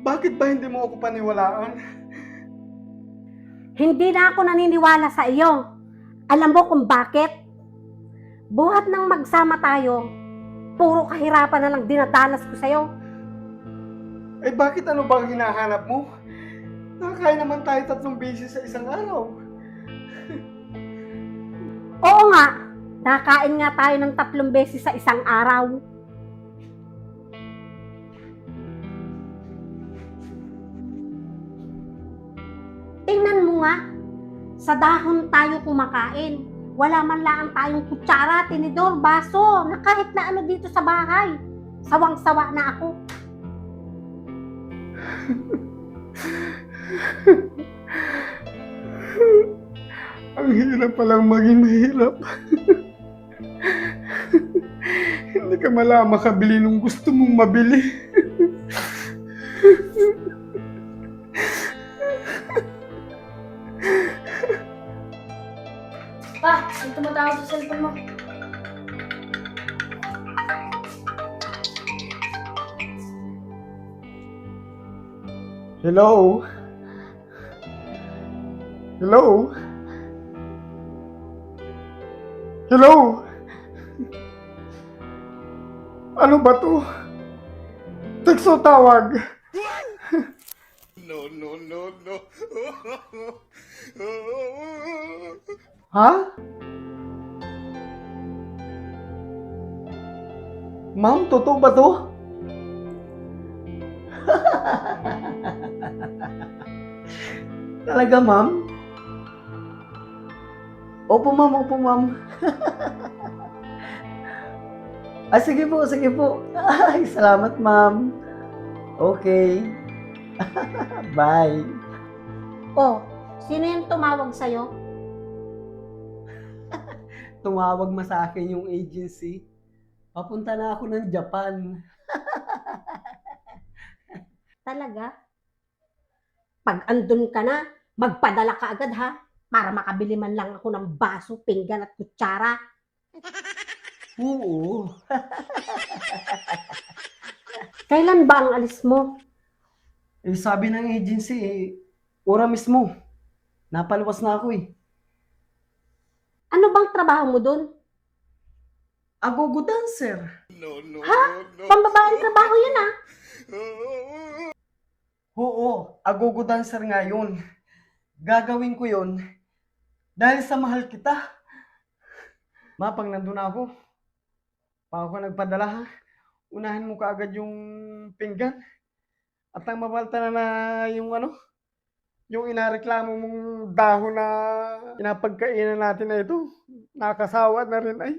Bakit ba hindi mo ako paniwalaan? Hindi na ako naniniwala sa iyo. Alam mo kung bakit? Buhat ng magsama tayo, puro kahirapan na lang dinadanas ko sa'yo. Eh bakit ano bang hinahanap mo? Nakakain naman tayo 3 beses sa isang araw. Oo nga, nakain nga tayo ng 3 beses sa isang araw. Tingnan mo nga, sa dahon tayo kumakain. Wala man lang tayong kutsara, tinidor, baso, na kahit na ano dito sa bahay. Sawang-sawa na ako. Ang hirap palang maging mahirap. Hindi ka makabili nung gusto mong mabili. Pa, ang tumatawag sa cellphone mo. Hello? Hello? Hello? Ano ba to? Text o tawag? No, no, no, no. Ha? Ma'am, totoo ba to? Talaga, ma'am? Opo, ma'am, opo, ma'am. Sige po, sige po. Ay, salamat, ma'am. Okay. Bye. Oh, sino yung tumawag sa'yo? Tumawag ma sa akin yung agency. Papunta na ako ng Japan. Talaga? Pag andun ka na, magpadala ka agad ha, para makabili man lang ako ng baso, pinggan at kutsara. Oo. Kailan ba ang alis mo? Eh, sabi ng agency, ora mismo. Napaluwas na ako eh. Ano bang trabaho mo dun? Agogo dancer. No, no, Ha? no, no. Pambabaeng trabaho yun ah. Oo, agogo dancer nga yun. Gagawin ko yun dahil sa mahal kita. Ma, pag nandun ako, pag ako nagpadala ha, unahin mo kaagad yung pinggan. At ang mabalta na yung ano, yung inareklamo mong dahon na pinapagkainan natin na ito, nakasawa na rin ay.